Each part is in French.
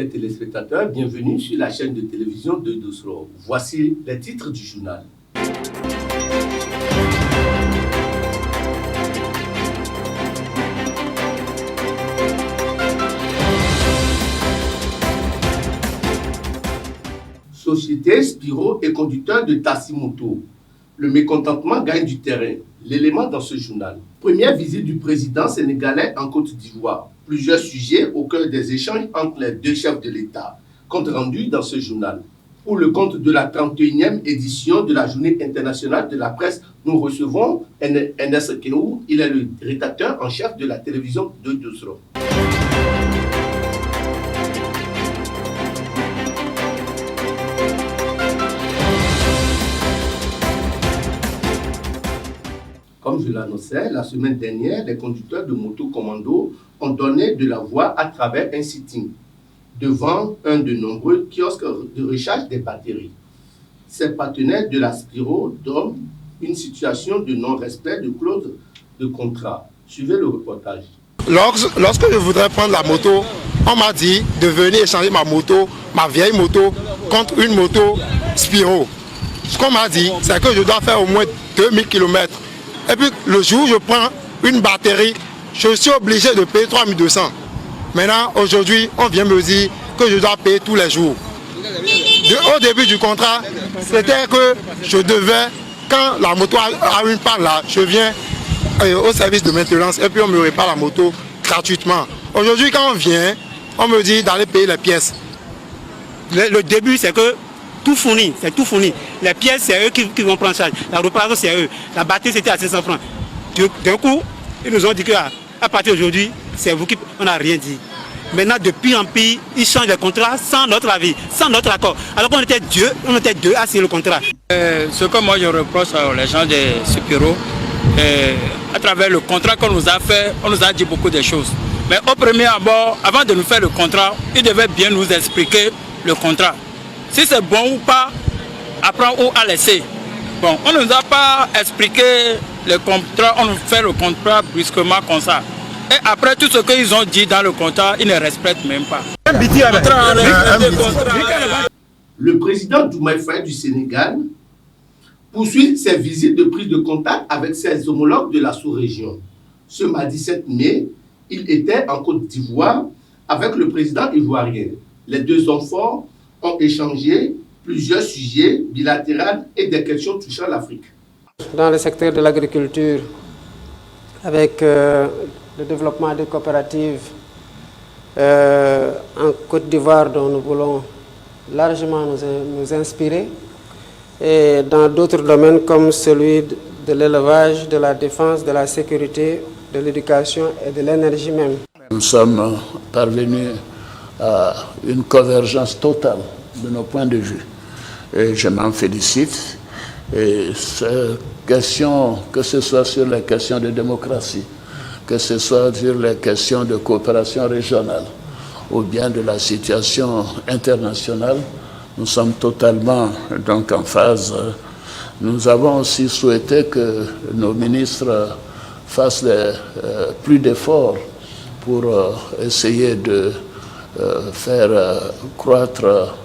chers téléspectateurs, bienvenue sur la chaîne de télévision de Dosro. Voici les titres du journal. Société, Spiro et conducteur de taxi-moto. Le mécontentement gagne du terrain. L'élément dans ce journal. Première visite du président sénégalais en Côte d'Ivoire. Plusieurs sujets au cœur des échanges entre les deux chefs de l'État. Compte rendu dans ce journal. Pour le compte de la 31e édition de la Journée internationale de la presse, nous recevons Enes Keou. Il est le rédacteur en chef de la télévision de Dosro. Comme je l'annonçais, la semaine dernière, les conducteurs de moto commando ont donné de la voix à travers un sitting devant un de nombreux kiosques de recharge des batteries. Ces partenaires de la Spiro donnent une situation de non-respect de clause de contrat. Suivez le reportage. Lorsque je voudrais prendre la moto, on m'a dit de venir échanger ma moto, ma vieille moto, contre une moto Spiro. Ce qu'on m'a dit, c'est que je dois faire au moins 2000 km. Et puis le jour où je prends une batterie, je suis obligé de payer 3200. Maintenant, aujourd'hui, on vient me dire que je dois payer tous les jours. Au début du contrat, c'était que je devais, quand la moto a une panne là, je viens au service de maintenance et puis on me répare la moto gratuitement. Aujourd'hui, quand on vient, on me dit d'aller payer les pièces. Le début, c'est que tout fourni, c'est tout fourni. Les pièces, c'est eux qui vont prendre en charge. La réparation, c'est eux. La batterie, c'était à 500 francs. D'un coup, ils nous ont dit qu'à partir d'aujourd'hui, c'est vous qui... On n'a rien dit. Maintenant, de pire en pire, ils changent les contrats sans notre avis, sans notre accord. Alors qu'on était deux à signer le contrat. Ce que moi je reproche aux gens de Spiro, à travers le contrat qu'on nous a fait, on nous a dit beaucoup de choses. Mais au premier abord, avant de nous faire le contrat, ils devaient bien nous expliquer le contrat. Si c'est bon ou pas, à prendre ou à laisser. Bon, on ne nous a pas expliqué le contrat, on nous fait le contrat brusquement comme ça. Et après tout ce qu'ils ont dit dans le contrat, ils ne respectent même pas. Le président Diomaye Faye du Sénégal poursuit ses visites de prise de contact avec ses homologues de la sous-région. Ce mardi 7 mai, il était en Côte d'Ivoire avec le président ivoirien. Les deux hommes forts ont échangé plusieurs sujets bilatéraux et des questions touchant l'Afrique. Dans le secteur de l'agriculture, avec le développement des coopératives en Côte d'Ivoire dont nous voulons largement nous inspirer, et dans d'autres domaines comme celui de l'élevage, de la défense, de la sécurité, de l'éducation et de l'énergie même. Nous sommes parvenus à une convergence totale de nos points de vue. Et je m'en félicite. Et ces questions, que ce soit sur les questions de démocratie, que ce soit sur les questions de coopération régionale ou bien de la situation internationale, nous sommes totalement donc en phase. Nous avons aussi souhaité que nos ministres fassent plus d'efforts pour essayer de faire croître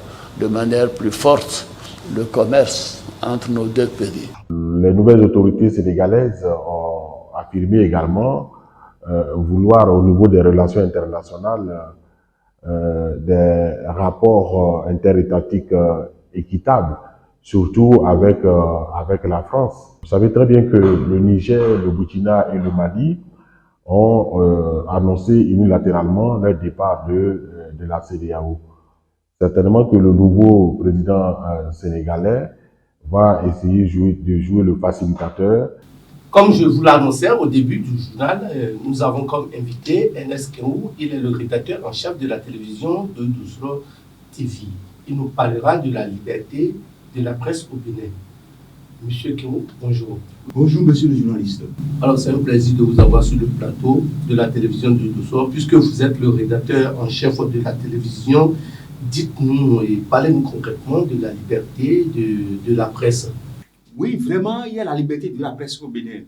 de manière plus forte le commerce entre nos deux pays. Les nouvelles autorités sénégalaises ont affirmé également vouloir au niveau des relations internationales des rapports interétatiques équitables, surtout avec la France. Vous savez très bien que le Niger, le Burkina et le Mali ont annoncé unilatéralement leur départ de la CEDEAO. Certainement que le nouveau président sénégalais va essayer de jouer le facilitateur. Comme je vous l'annonçais au début du journal, nous avons comme invité Enes Keou. Il est le rédacteur en chef de la télévision de Dosro TV. Il nous parlera de la liberté de la presse au Bénin. Monsieur Keou, bonjour. Bonjour, monsieur le journaliste. Alors, c'est un plaisir de vous avoir sur le plateau de la télévision de Dosro, puisque vous êtes le rédacteur en chef de la télévision. Dites-nous et parlez-nous concrètement de la liberté de la presse. Oui, vraiment, il y a la liberté de la presse au Bénin.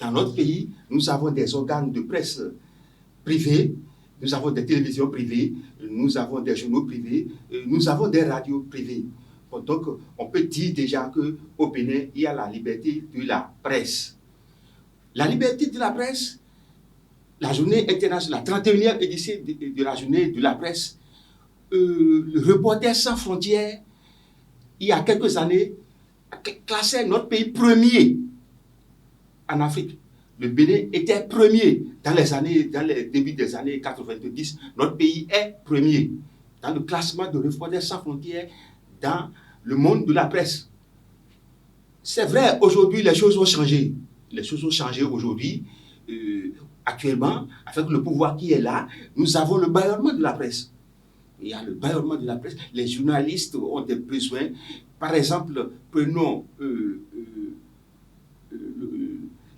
Dans notre pays, nous avons des organes de presse privés nous avons des télévisions privées, nous avons des journaux privés, nous avons des radios privées. Bon, donc, on peut dire déjà qu'au Bénin, il y a la liberté de la presse. La liberté de la presse, la journée internationale, la 31e édition de la journée de la presse, le Reporters sans frontières, il y a quelques années, classait notre pays premier en Afrique. Le Bénin était premier dans les débuts des années 90. Notre pays est premier dans le classement de Reporters sans frontières dans le monde de la presse. C'est vrai, aujourd'hui, les choses ont changé. Les choses ont changé aujourd'hui. Actuellement, avec le pouvoir qui est là, nous avons le bâillonnement de la presse. Il y a le bâillonnement de la presse. Les journalistes ont des besoins. Par exemple, prenons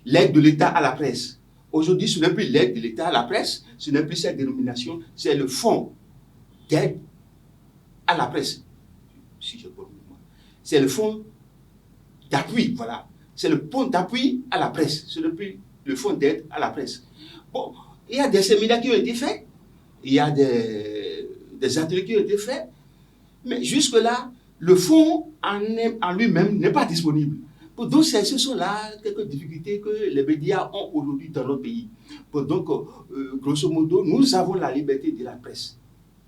l'aide de l'État à la presse. Aujourd'hui, ce n'est plus l'aide de l'État à la presse, ce n'est plus cette dénomination, c'est le fonds d'aide à la presse. Si je peux le dire. C'est le fonds d'appui, voilà. C'est le fonds d'appui à la presse, ce n'est plus le fonds d'aide à la presse. Bon, il y a des séminaires qui ont été faits, il y a des ateliers qui ont été faits, mais jusque-là, le fonds en lui-même n'est pas disponible. Donc, ce sont là quelques difficultés que les médias ont aujourd'hui dans notre pays. Donc, grosso modo, nous avons la liberté de la presse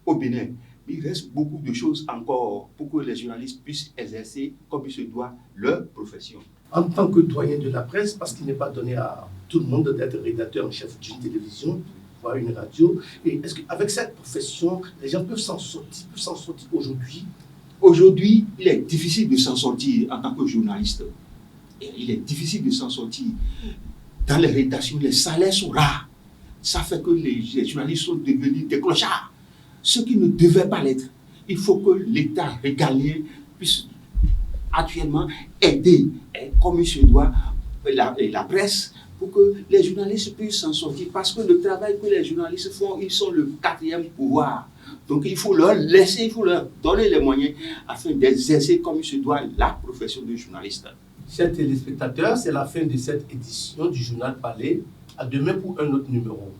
au Bénin. Mais il reste beaucoup de choses encore pour que les journalistes puissent exercer comme il se doit leur profession. En tant que doyen de la presse, parce qu'il n'est pas donné à tout le monde d'être rédacteur en chef d'une télévision, voire une radio, et est-ce qu'avec cette profession, les gens peuvent s'en sortir aujourd'hui? Aujourd'hui, il est difficile de s'en sortir en tant que journaliste. Il est difficile de s'en sortir. Dans les rédactions, les salaires sont rares. Ça fait que les journalistes sont devenus des clochards. Ce qui ne devait pas l'être. Il faut que l'État régalien puisse actuellement aider, comme il se doit, la presse, pour que les journalistes puissent s'en sortir. Parce que le travail que les journalistes font, ils sont le 4e pouvoir. Donc il faut leur laisser, il faut leur donner les moyens afin d'exercer comme il se doit la profession de journaliste. Chers téléspectateurs, c'est la fin de cette édition du journal Palais. À demain pour un autre numéro.